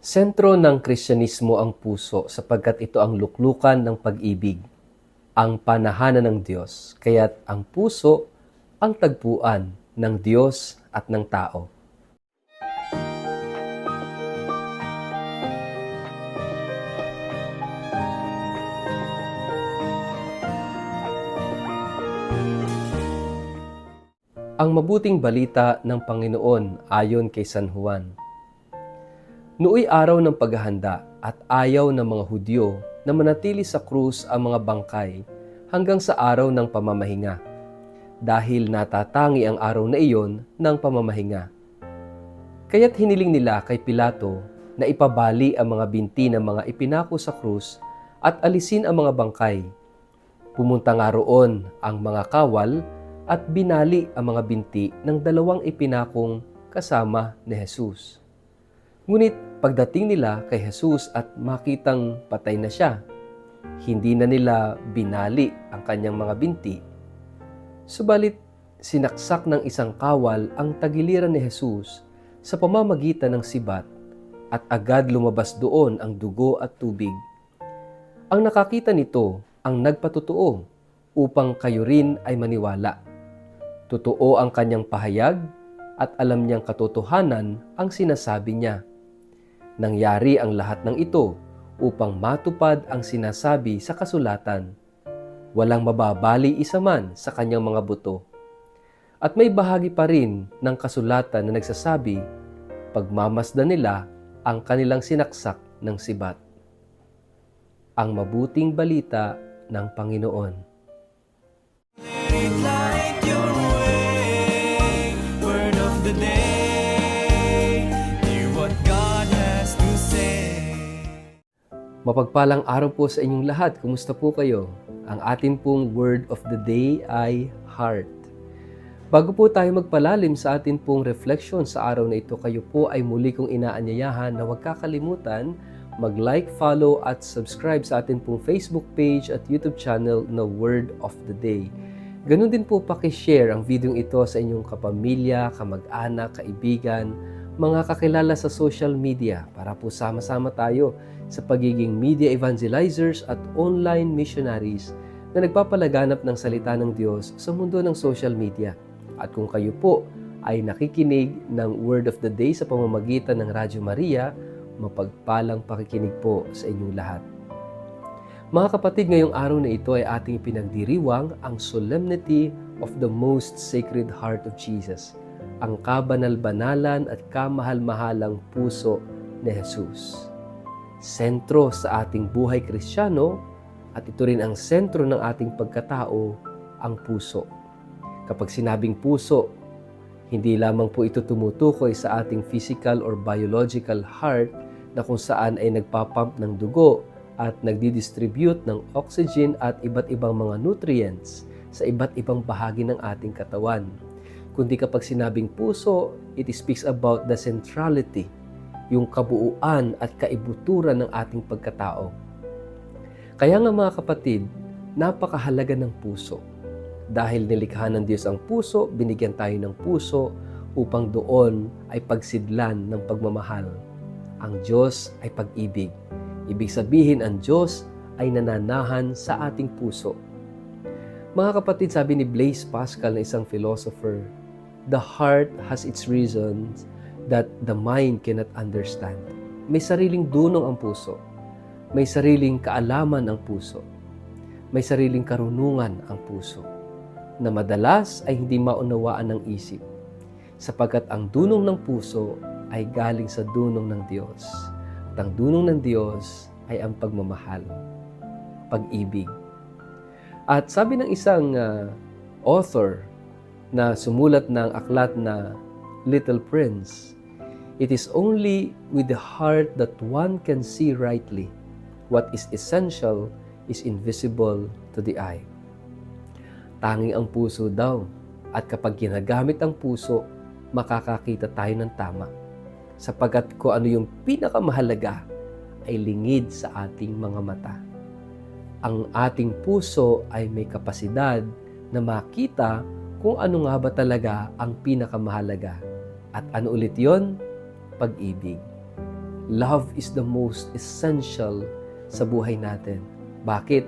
Sentro ng Kristyanismo ang puso sapagkat ito ang luklukan ng pag-ibig, ang panahanan ng Diyos, kaya't ang puso ang tagpuan ng Diyos at ng tao. Ang mabuting balita ng Panginoon ayon kay San Juan. Nooy araw ng paghahanda at ayaw ng mga Hudyo na manatili sa krus ang mga bangkay hanggang sa araw ng pamamahinga, dahil natatangi ang araw na iyon ng pamamahinga. Kaya't hiniling nila kay Pilato na ipabali ang mga binti ng mga ipinako sa krus at alisin ang mga bangkay. Pumunta nga roon ang mga kawal at binali ang mga binti ng dalawang ipinakong kasama ni Jesus. Ngunit pagdating nila kay Jesus at makitang patay na siya, hindi na nila binali ang kanyang mga binti. Subalit sinaksak ng isang kawal ang tagiliran ni Jesus sa pamamagitan ng sibat at agad lumabas doon ang dugo at tubig. Ang nakakita nito ang nagpatotoo upang kayo rin ay maniwala. Totoo ang kanyang pahayag at alam niyang katotohanan ang sinasabi niya. Nangyari ang lahat ng ito upang matupad ang sinasabi sa kasulatan. Walang mababali isa man sa kanyang mga buto. At may bahagi pa rin ng kasulatan na nagsasabi, pagmamasdan nila ang kanilang sinaksak ng sibat. Ang mabuting balita ng Panginoon. Mapagpalang araw po sa inyong lahat. Kumusta po kayo? Ang atin pong word of the day ay heart. Bago po tayo magpalalim sa atin pong reflection sa araw na ito, kayo po ay muli kong inaanyayahan na huwag kakalimutan mag-like, follow at subscribe sa atin pong Facebook page at YouTube channel na Word of the Day. Ganun din po pakishare ang video ito sa inyong kapamilya, kamag-anak, kaibigan, mga kakilala sa social media para po sama-sama tayo sa pagiging media evangelizers at online missionaries na nagpapalaganap ng salita ng Diyos sa mundo ng social media. At kung kayo po ay nakikinig ng Word of the Day sa pamamagitan ng Radyo Maria, mapagpalang pakikinig po sa inyong lahat. Mga kapatid, ngayong araw na ito ay ating pinagdiriwang ang Solemnity of the Most Sacred Heart of Jesus, ang kabanal-banalan at kamahal-mahalang puso ni Jesus. Sentro sa ating buhay Kristiyano at ito rin ang sentro ng ating pagkatao, ang puso. Kapag sinabing puso, hindi lamang po ito tumutukoy sa ating physical or biological heart na kung saan ay nagpapump ng dugo at nagdidistribute ng oxygen at iba't ibang mga nutrients sa iba't ibang bahagi ng ating katawan. Kundi kapag sinabing puso, it speaks about the centrality, yung kabuuan at kaibuturan ng ating pagkatao. Kaya nga mga kapatid, napakahalaga ng puso. Dahil nilikha ng Diyos ang puso, binigyan tayo ng puso upang doon ay pagsidlan ng pagmamahal. Ang Diyos ay pag-ibig. Ibig sabihin, ang Diyos ay nananahan sa ating puso. Mga kapatid, sabi ni Blaise Pascal na isang philosopher, the heart has its reasons that the mind cannot understand. May sariling dunong ang puso. May sariling kaalaman ang puso. May sariling karunungan ang puso na madalas ay hindi maunawaan ng isip sapagkat ang dunong ng puso ay galing sa dunong ng Diyos. At ang dunong ng Diyos ay ang pagmamahal, pag-ibig. At sabi ng isang author na sumulat ng aklat na Little Prince, it is only with the heart that one can see rightly. What is essential is invisible to the eye. Tanging ang puso daw, at kapag ginagamit ang puso, makakakita tayo ng tama. Sapagkat kung ano yung pinakamahalaga ay lingid sa ating mga mata. Ang ating puso ay may kapasidad na makita kung ano nga ba talaga ang pinakamahalaga. At ano ulit yon? Pag-ibig. Love is the most essential sa buhay natin. Bakit?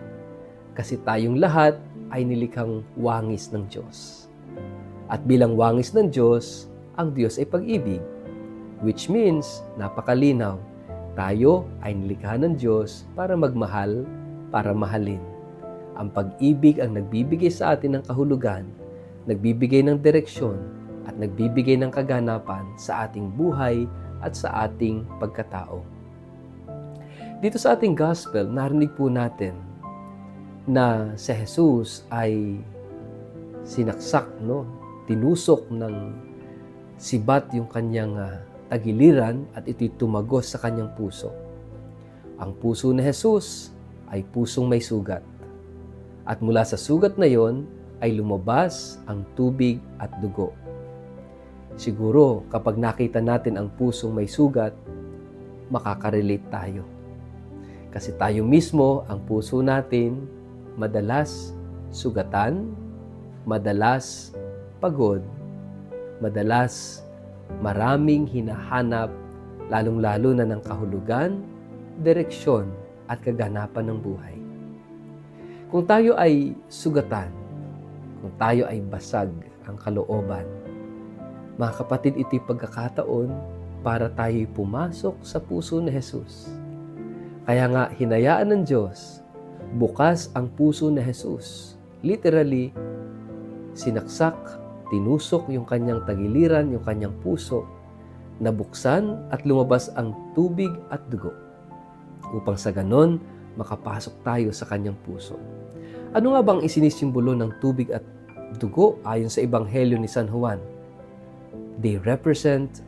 Kasi tayong lahat ay nilikhang wangis ng Diyos. At bilang wangis ng Diyos, ang Diyos ay pag-ibig. Which means, napakalinaw, tayo ay nilikha ng Diyos para magmahal, para mahalin. Ang pag-ibig ang nagbibigay sa atin ng kahulugan, nagbibigay ng direksyon, at nagbibigay ng kaganapan sa ating buhay at sa ating pagkatao. Dito sa ating gospel, narinig po natin na si Jesus ay sinaksak, tinusok ng sibat yung kanyang tagiliran at ito'y tumagos sa kanyang puso. Ang puso ni Jesus ay pusong may sugat. At mula sa sugat na yon ay lumabas ang tubig at dugo. Siguro kapag nakita natin ang pusong may sugat, makakarelate tayo. Kasi tayo mismo, ang puso natin, madalas sugatan, madalas pagod, madalas maraming hinahanap, lalong-lalo na ng kahulugan, direksyon at kaganapan ng buhay. Kung tayo ay sugatan, kung tayo ay basag ang kalooban, mga kapatid, ito'y pagkakataon para tayo'y pumasok sa puso ni Jesus. Kaya nga, hinayaan ng Diyos, bukas ang puso ni Jesus. Literally, sinaksak, tinusok yung kanyang tagiliran, yung kanyang puso, nabuksan at lumabas ang tubig at dugo. Upang sa ganon, makapasok tayo sa kanyang puso. Ano nga bang isinisimbolo ng tubig at dugo ayon sa Ebanghelyo ni San Juan? They represent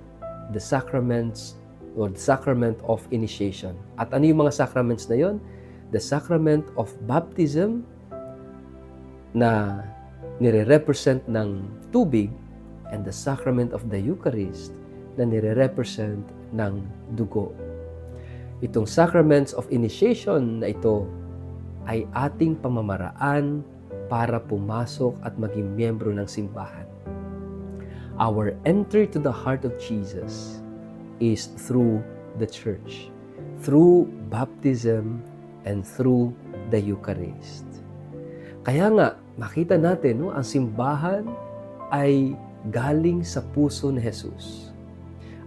the sacraments or the sacrament of initiation. At ano yung mga sacraments na yon? The sacrament of baptism na nire-represent ng tubig and the sacrament of the Eucharist na nire-represent ng dugo. Itong sacraments of initiation na ito ay ating pamamaraan para pumasok at maging miyembro ng simbahan. Our entry to the heart of Jesus is through the church, through baptism, and through the Eucharist. Kaya nga, makita natin, ang simbahan ay galing sa puso ni Jesus.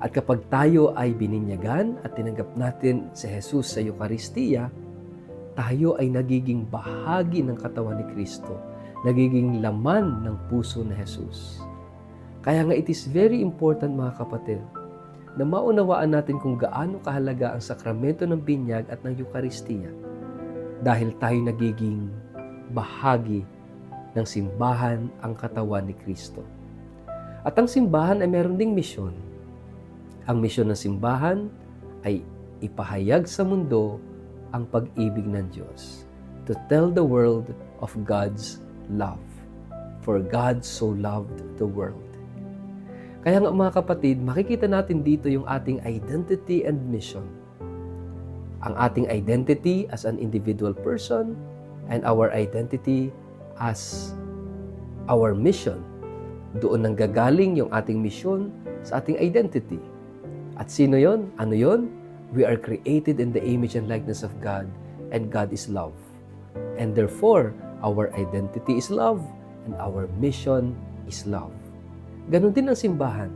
At kapag tayo ay bininyagan at tinanggap natin si Jesus sa Eucharistia, tayo ay nagiging bahagi ng katawan ni Kristo, nagiging laman ng puso ni Jesus. Kaya nga it is very important, mga kapatid, na maunawaan natin kung gaano kahalaga ang sakramento ng binyag at ng Eucharistia dahil tayo nagiging bahagi ng simbahan, ang katawan ni Kristo. At ang simbahan ay meron ding misyon. Ang misyon ng simbahan ay ipahayag sa mundo ang pag-ibig ng Diyos. To tell the world of God's love. For God so loved the world. Kaya nga mga kapatid, makikita natin dito yung ating identity and mission. Ang ating identity as an individual person and our identity as our mission. Doon nang gagaling yung ating mission sa ating identity. At sino yon? Ano yon? We are created in the image and likeness of God, and God is love. And therefore, our identity is love, and our mission is love. Ganon din ang simbahan.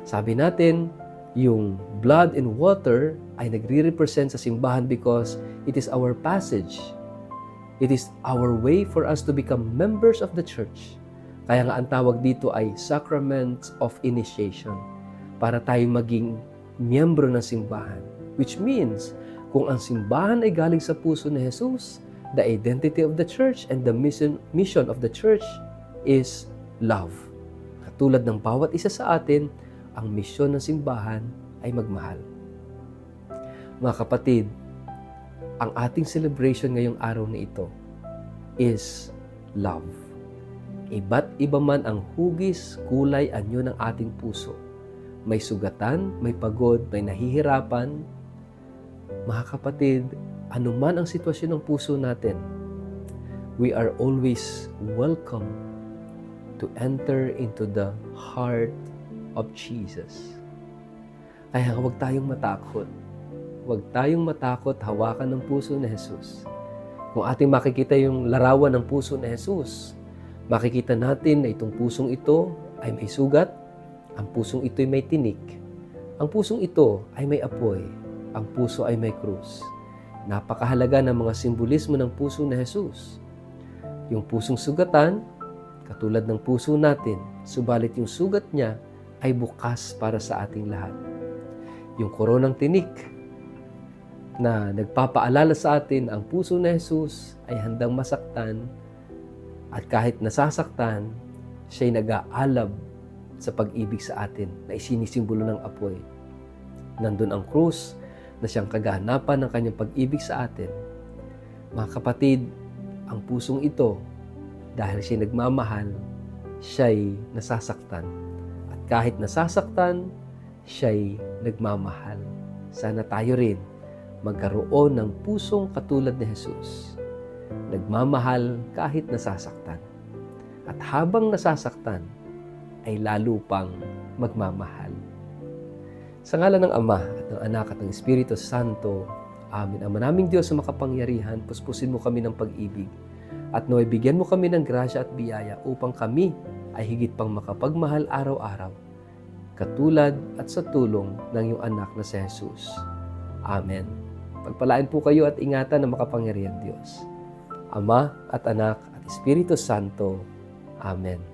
Sabi natin, yung blood and water ay nagre-represent sa simbahan because it is our passage. It is our way for us to become members of the church. Kaya nga ang tawag dito ay sacraments of initiation para tayo maging miyembro ng simbahan. Which means, kung ang simbahan ay galing sa puso ni Jesus, the identity of the church and the mission of the church is love. Katulad ng bawat isa sa atin, ang misyon ng simbahan ay magmahal. Mga kapatid, ang ating celebration ngayong araw na ito is love. Iba't iba man ang hugis, kulay, anyo ng ating puso. May sugatan, may pagod, may nahihirapan. Mga kapatid, anuman ang sitwasyon ng puso natin, we are always welcome to enter into the heart of Jesus. Kaya huwag tayong matakot. huwag tayong matakot hawakan ng puso ni Jesus. Kung ating makikita yung larawan ng puso ni Jesus, makikita natin na itong pusong ito ay may sugat, ang pusong ito ay may tinik, ang pusong ito ay may apoy, ang puso ay may krus. Napakahalaga ng mga simbolismo ng puso ni Jesus. Yung pusong sugatan, katulad ng puso natin, subalit yung sugat niya ay bukas para sa ating lahat. Yung koronang tinik na nagpapaalala sa atin ang puso ni Jesus ay handang masaktan at kahit nasasaktan, siya'y nag-aalab sa pag-ibig sa atin na isinisimbolo ng apoy. Nandun ang krus na siyang kaganapan ng kanyang pag-ibig sa atin. Mga kapatid, ang pusong ito, dahil siya nagmamahal, siya'y nasasaktan. At kahit nasasaktan, siya'y nagmamahal. Sana tayo rin magkaroon ng pusong katulad ni Jesus. Nagmamahal kahit nasasaktan. At habang nasasaktan, ay lalo pang magmamahal. Sa ngalan ng Ama at ng Anak at ng Espiritu Santo, Amen. Ama naming Diyos sa makapangyarihan, puspusin mo kami ng pag-ibig at naway bigyan mo kami ng grasya at biyaya upang kami ay higit pang makapagmahal araw-araw, katulad at sa tulong ng iyong anak na si Jesus. Amen. Pagpalain po kayo at ingatan ng makapangyarihan Diyos, Ama at Anak at Espiritu Santo. Amen.